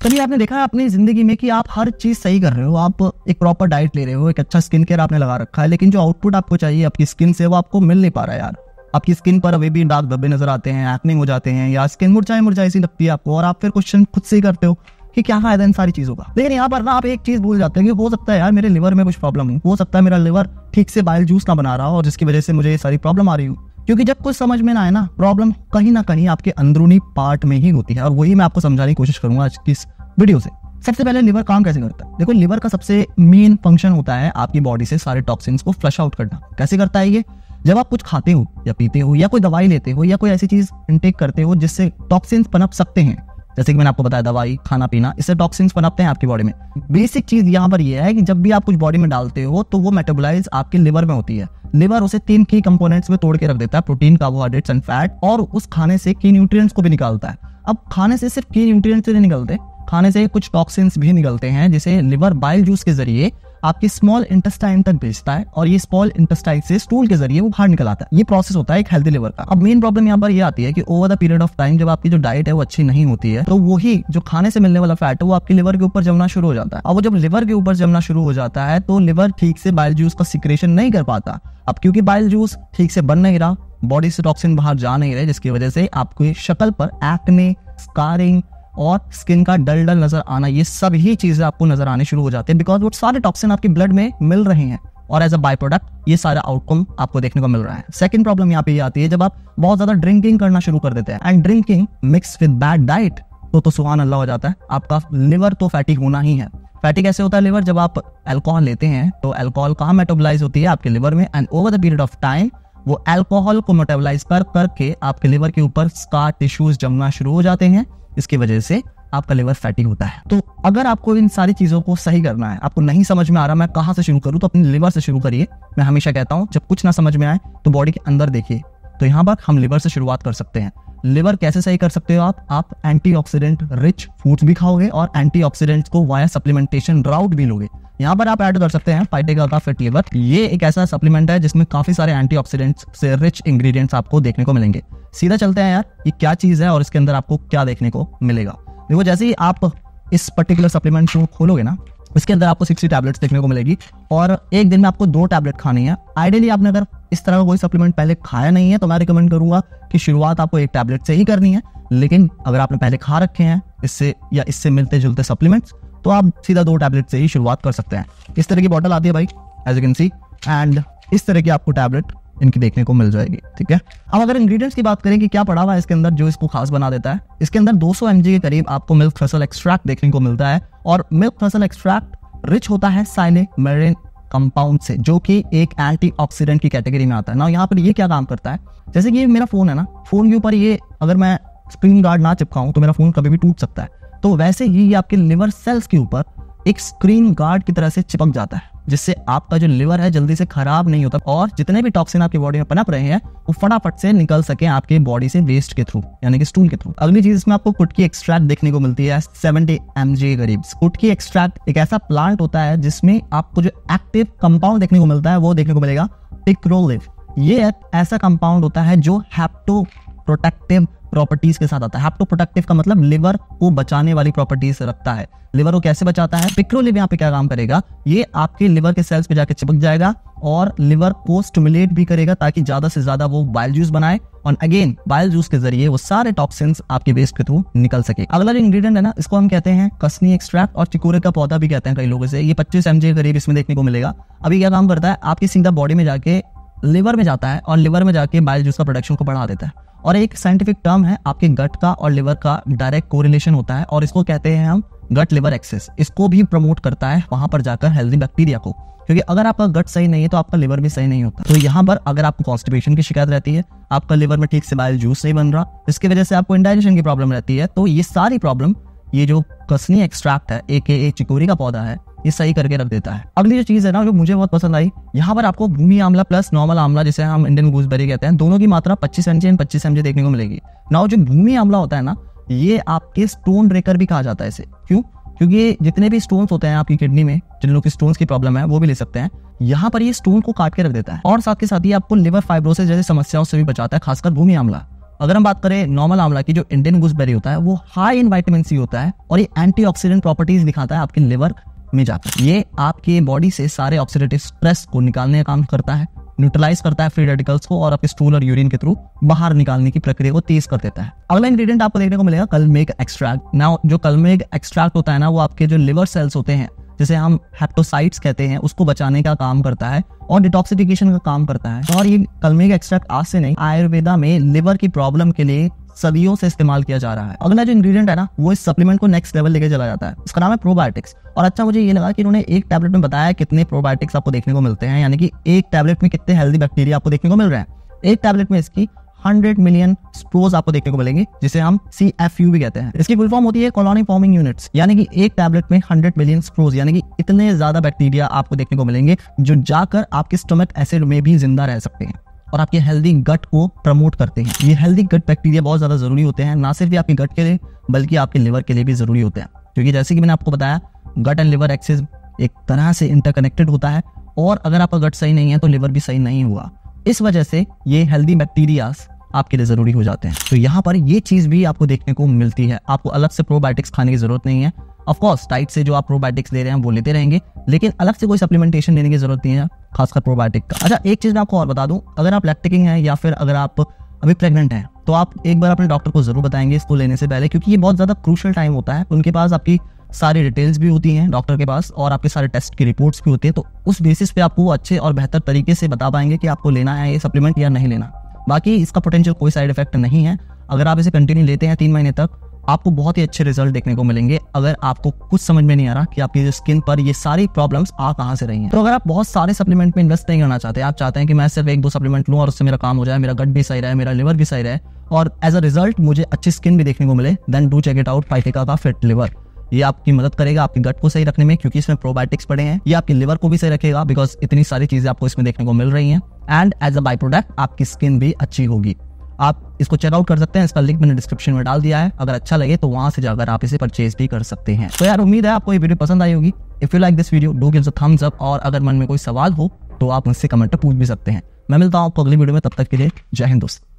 कभी आपने देखा है अपनी जिंदगी में कि आप हर चीज सही कर रहे हो, आप एक प्रॉपर डाइट ले रहे हो, एक अच्छा स्किन केयर आपने लगा रखा है, लेकिन जो आउटपुट आपको चाहिए आपकी स्किन से वो आपको मिल नहीं पा रहा है यार। आपकी स्किन पर अभी भी दाग धब्बे नजर आते हैं, एक्निंग हो जाते हैं, या स्किन मुरझाई सी लगती है आपको, और आप फिर क्वेश्चन खुद से ही करते हो कि क्या फायदा इन सारी चीजों का। लेकिन यहाँ पर ना आप एक चीज भूल जाते हैं कि हो सकता है यार मेरे लिवर में कुछ प्रॉब्लम हो सकता है मेरा लिवर ठीक से बाइल जूस ना बना रहा हो और जिसकी वजह से मुझे ये सारी प्रॉब्लम आ रही हो। क्योंकि जब कुछ समझ में ना आए ना, प्रॉब्लम कहीं ना कहीं आपके अंदरूनी पार्ट में ही होती है, और वही मैं आपको समझाने की कोशिश करूंगा आज की इस वीडियो से। सबसे पहले लिवर काम कैसे करता है? देखो, लिवर का सबसे मेन फंक्शन होता है आपकी बॉडी से सारे टॉक्सिन्स को फ्लश आउट करना। कैसे करता है ये? जब आप कुछ खाते हो या पीते हो या कोई दवाई लेते हो या कोई ऐसी चीज इनटेक करते हो जिससे टॉक्सिन्स पनप सकते हैं, जैसे कि मैंने आपको बताया दवाई, खाना पीना, इससे टॉक्सिन्स पनपते हैं आपकी बॉडी में। बेसिक चीज यहाँ पर ये है कि जब भी आप कुछ बॉडी में डालते हो तो वो मेटाबोलाइज आपके लिवर में होती है। लिवर उसे 3 की कंपोनेंट्स में तोड़ के रख देता है, प्रोटीन, कार्बोहाइड्रेट्स एंड फैट, और उस खाने से की न्यूट्रिएंट्स को भी निकालता है। अब खाने से सिर्फ की न्यूट्रिएंट्स नहीं निकलते, खाने से कुछ टॉक्सिन्स भी निकलते हैं जिसे लिवर बाइल जूस के जरिए आपके स्मॉल इंटेस्टाइन तक भेजता है, और ये स्मॉल इंटेस्टाइन से स्टूल के जरिए वो बाहर निकल आता है। ये प्रोसेस होता है एक हेल्दी लिवर का। अब मेन प्रॉब्लम यहाँ पर ये आती है कि over the period of time जब आपकी जो डाइट है वो अच्छी नहीं होती है, तो वही जो खाने से मिलने वाला फैट है वो आपके लिवर के ऊपर जमना शुरू हो जाता है। अब वो जब लिवर के ऊपर जमना शुरू हो जाता है तो लिवर ठीक से बाइल जूस का सिक्रेशन नहीं कर पाता। अब क्योंकि बाइल जूस ठीक से बन नहीं रहा, बॉडी से टॉक्सिन बाहर जा नहीं रहे, जिसकी वजह से आपकी शक्ल पर एक्ने, स्कारिंग और स्किन का डल डल नजर आना, ये सब ही चीजें आपको नजर आने शुरू हो जाते हैं, बिकॉज वो सारे टॉक्सिन आपके ब्लड में मिल रहे हैं, और एज अ बाय प्रोडक्ट ये सारा आउटकम आपको देखने को मिल रहा है। सेकंड प्रॉब्लम यहाँ पे ये आती है जब आप बहुत ज्यादा ड्रिंकिंग करना शुरू कर देते हैं, and drinking mix with bad diet, तो सुभान अल्लाह हो जाता है। आपका लिवर तो फैटी होना ही है। फैटी कैसे होता है लिवर? जब आप अल्कोहल लेते हैं तो अल्कोहल कहाँ मेटाबोलाइज होती है? आपके लिवर में, and over the period of time वो अल्कोहल को मेटाबोलाइज करके आपके लिवर के ऊपर स्कार टिश्यूज जमना शुरू हो जाते हैं, इसकी वजह से आपका लिवर फैटी होता है। तो अगर आपको इन सारी चीजों को सही करना है, आपको नहीं समझ में आ रहा मैं कहां से शुरू करूं, तो अपने लिवर से शुरू करिए। मैं हमेशा कहता हूं जब कुछ ना समझ में आए तो बॉडी के अंदर देखिए, तो यहाँ पर हम लिवर से शुरुआत कर सकते हैं। लिवर कैसे सही कर सकते हो आप एंटीऑक्सीडेंट रिच फूड्स भी खाओगे और एंटीऑक्सीडेंट्स को वाया सप्लीमेंटेशन राउट भी लोगे। यहाँ पर आप ऐड कर सकते हैं फाइटेगा का फिट लिवर। ये एक ऐसा सप्लीमेंट है जिसमें काफी सारे एंटीऑक्सीडेंट्स से रिच इंग्रेडिएंट्स आपको देखने को मिलेंगे। सीधा चलते हैं यार, ये क्या चीज है और इसके अंदर आपको क्या देखने को मिलेगा। देखो, जैसे ही आप इस पर्टिकुलर सप्लीमेंट को खोलोगे ना, इसके अंदर आपको 60 टैबलेट्स देखने को मिलेगी, और एक दिन में आपको 2 टैबलेट खानी है। आइडियली आपने अगर इस तरह का कोई सप्लीमेंट पहले खाया नहीं है तो मैं रिकमेंड करूंगा कि शुरुआत आपको 1 टैबलेट से ही करनी है, लेकिन अगर आपने पहले खा रखे हैं इससे या इससे मिलते जुलते सप्लीमेंट्स, तो आप सीधा 2 टैबलेट से ही शुरुआत कर सकते हैं। इस तरह की बॉटल आती है भाई, as you can see, and इस तरह की आपको टैबलेट इनकी देखने को मिल जाएगी। ठीक है, अब अगर इंग्रेडिएंट्स की बात करें कि क्या पड़ा हुआ है इसके अंदर जो इसको खास बना देता है, इसके अंदर 200 mg के करीब आपको मिल्क थ्रेसल एक्सट्रैक्ट देखने को मिलता है, और मिल्क थ्रेसल एक्सट्रैक्ट रिच होता है साइनेमेरिन कंपाउंड से, जो कि एक एंटीऑक्सीडेंट की कैटेगरी में आता है ना। यहाँ पर ये क्या काम करता है, जैसे कि ये मेरा फोन है ना, फोन के ऊपर ये अगर मैं स्क्रीन गार्ड ना चिपकाऊं तो मेरा फोन कभी भी टूट सकता है, तो वैसे ही ये आपके लिवर सेल्स के ऊपर एक स्क्रीन गार्ड की तरह से चिपक जाता है, जिससे आपका जो लिवर है जल्दी से खराब नहीं होता, और जितने भी टॉक्सिन आपकी बॉडी में पनप रहे हैं वो फटाफट से निकल सके आपके बॉडी से वेस्ट के थ्रू, यानी कि स्टूल के थ्रू। अगली चीज इसमें आपको कुटकी एक्सट्रैक्ट देखने को मिलती है 70 mg के करीब। कुटकी एक्सट्रैक्ट एक ऐसा प्लांट होता है जिसमें आपको जो एक्टिव कंपाउंड देखने को मिलता है वो देखने को मिलेगा पिक्रोलिव। ये एक ऐसा कंपाउंड होता है जो हेप्टो प्रोटेक्टिव प्रॉपर्टीज के साथ आता है। हेप्टोप्रोटेक्टिव का मतलब लिवर को बचाने वाली प्रॉपर्टीज रखता है। लिवर को कैसे बचाता है? पिक्रोलिव यहाँ पे क्या काम करेगा, ये आपके लिवर के सेल्स पे जाके चिपक जाएगा और लिवर को स्टिमुलेट भी करेगा ताकि ज्यादा से ज्यादा वो बाइल जूस बनाए, और अगेन बाइल जूस के जरिए वो सारे टॉक्सिन्स आपके वेस्ट के थ्रू निकल सके। अगला जो इंग्रेडिएंट है ना, इसको हम कहते हैं कसनी एक्सट्रैक्ट, और चिकोरे का पौधा भी कहते हैं कई लोगों से। ये 25 mg के करीब इसमें देखने को मिलेगा। अभी क्या काम करता है, आपकी सीधा बॉडी में जाके लिवर में जाता है और लिवर में जाके बाइल जूस का प्रोडक्शन को बढ़ा देता है। और एक साइंटिफिक टर्म है, आपके गट का और लिवर का डायरेक्ट कोरिलेशन होता है, और इसको कहते हैं हम गट लिवर एक्सेस। इसको भी प्रमोट करता है वहां पर जाकर हेल्दी बैक्टीरिया को, क्योंकि अगर आपका गट सही नहीं है तो आपका लिवर भी सही नहीं होता। तो यहाँ पर अगर आपको कॉन्स्टिपेशन की शिकायत रहती है, आपका लिवर में ठीक से बाइल जूस नहीं बन रहा, इसकी वजह से आपको इंडाइजेशन की प्रॉब्लम रहती है, तो ये सारी प्रॉब्लम ये जो कसनी एक्सट्रैक्ट है AKA चिकोरी का पौधा है, ये सही करके रख देता है। अगली जो चीज है ना जो मुझे बहुत पसंद आई, यहाँ पर आपको भूमि आंवला प्लस नॉर्मल आंवला, जिसे हम इंडियन गूसबेरी कहते हैं, दोनों की मात्रा 25 mg और 25 mg देखने को मिलेगी। नाउ जो भूमि आंवला होता है ना, ये आपके स्टोन ब्रेकर भी कहा जाता है इसे। क्यों? क्योंकि जितने भी स्टोन्स होते हैं आपकी किडनी में, जिन लोगों की स्टोन्स की प्रॉब्लम है वो भी ले सकते हैं। यहाँ पर ये स्टोन को काट के रख देता है, और साथ के साथ ही आपको लिवर फाइब्रोसिस जैसी समस्याओं से भी बचाता है, खासकर भूमि आंवला। अगर हम बात करें नॉर्मल आंवला की, जो इंडियन गूसबेरी होता है वो हाई इन विटामिन सी होता है और ये एंटीऑक्सीडेंट प्रॉपर्टीज दिखाता है आपके लिवर में जाकर। ये आपके बॉडी से सारे ऑक्सीडेटिव स्ट्रेस को निकालने का काम करता है, न्यूट्रलाइज करता है फ्री रेडिकल्स को और आपके स्टूल और यूरिन के थ्रू बाहर निकालने की प्रक्रिया को तेज कर देता है। अगला इंग्रेडिएंट आपको देखने को मिलेगा कलमेग एक्सट्रैक्ट। नाउ जो कलमेग एक्सट्रैक्ट होता है ना, वो आपके जो लिवर सेल्स होते हैं जिसे हम हेप्टोसाइट्स कहते हैं, उसको बचाने का काम करता है और डिटॉक्सिफिकेशन का काम करता है। और ये कलमेग एक्सट्रैक्ट आज से नहीं, आयुर्वेदा में लिवर की प्रॉब्लम के लिए सदियों से इस्तेमाल किया जा रहा है। अगला जो इंग्रेडिएंट है ना, वो इस सप्लीमेंट को नेक्स्ट लेवल लेके चला जाता है। इसका नाम है प्रोबायोटिक्स। और अच्छा मुझे ये लगा कि इन्होंने एक टैबलेट में बताया कितने प्रोबायोटिक्स आपको देखने को मिलते हैं, यानी कि एक टैबलेट में कितने हेल्दी बैक्टीरिया आपको देखने को मिल रहे हैं। एक टैबलेट में इसकी 100 मिलियन स्पोर्स आपको देखने को मिलेंगे, जिसे हम CFU भी कहते हैं। इसकी फुल फॉर्म होती है कॉलोनी फॉर्मिंग यूनिट्स, यानी कि एक टैबलेट में 100 मिलियन स्पोर्स, यानी कि इतने ज्यादा बैक्टीरिया आपको देखने को मिलेंगे जो जाकर आपके स्टमक एसिड में भी जिंदा रह सकते हैं और आपके हेल्दी गट को प्रमोट करते हैं। ये हेल्दी गट बैक्टीरिया बहुत ज्यादा जरूरी होते हैं, ना सिर्फ आपके गट के लिए बल्कि आपके लिवर के लिए भी जरूरी होते हैं, क्योंकि जैसे कि मैंने आपको बताया गट एंड लिवर एक्सिस एक तरह से इंटरकनेक्टेड होता है और अगर आपका गट सही नहीं है तो लिवर भी सही नहीं हुआ। इस वजह से ये हेल्दी बैक्टीरियाज आपके लिए जरूरी हो जाते हैं। तो यहाँ पर ये चीज भी आपको देखने को मिलती है। आपको अलग से प्रोबायोटिक्स खाने की जरूरत नहीं है। ऑफ कोर्स डाइट से जो आप प्रोबायोटिक्स ले रहे हैं वो लेते रहेंगे, लेकिन अलग से कोई सप्लीमेंटेशन लेने की जरूरत नहीं है, खासकर प्रोबायोटिक का। अच्छा एक चीज मैं आपको और बता दूं, अगर आप लैक्टिंग है या फिर अगर आप अभी प्रेग्नेंट हैं तो आप एक बार अपने डॉक्टर को जरूर बताएंगे इसको लेने से पहले, क्योंकि ये बहुत ज्यादा क्रूशियल टाइम होता है। उनके पास आपकी सारी डिटेल्स भी होती हैं डॉक्टर के पास और आपके सारे टेस्ट की रिपोर्ट्स भी होती है, तो उस बेसिस पे आपको अच्छे और बेहतर तरीके से बता पाएंगे कि आपको लेना है ये सप्लीमेंट या नहीं लेना। बाकी इसका पोटेंशियल कोई साइड इफेक्ट नहीं है। अगर आप इसे कंटिन्यू लेते हैं 3 महीने तक, आपको बहुत ही अच्छे रिजल्ट देखने को मिलेंगे। अगर आपको कुछ समझ में नहीं आ रहा कि आपकी स्किन पर ये सारी प्रॉब्लम्स आ कहां से रही हैं, तो अगर आप बहुत सारे सप्लीमेंट में इन्वेस्ट नहीं करना चाहते, आप चाहते हैं कि मैं सिर्फ 1-2 सप्लीमेंट लूं और उससे मेरा काम हो जाए, मेरा गट भी सही रहे, मेरा लिवर भी सही रहे और एज अ रिजल्ट मुझे अच्छी स्किन भी देखने को मिले, then do check it out फाइटिका का फिट लिवर। ये आपकी मदद करेगा आपके गट को सही रखने में, क्योंकि इसमें प्रोबायोटिक्स पड़े हैं। ये आपके लिवर को भी सही रखेगा बिकॉज इतनी सारी चीजें आपको इसमें देखने को मिल रही हैं and as a byproduct आपकी स्किन भी अच्छी होगी। आप इसको चेकआउट कर सकते हैं, इसका लिंक मैंने डिस्क्रिप्शन में डाल दिया है। अगर अच्छा लगे तो वहां से जाकर आप इसे परचेज भी कर सकते हैं। तो यार उम्मीद है आपको ये वीडियो पसंद आई होगी। If you like this video do give a thumbs up और अगर मन में कोई सवाल हो तो आप मुझसे कमेंट में पूछ भी सकते हैं। मैं मिलता हूं आपको अगली वीडियो में, तब तक के लिए जय हिंद दोस्तों।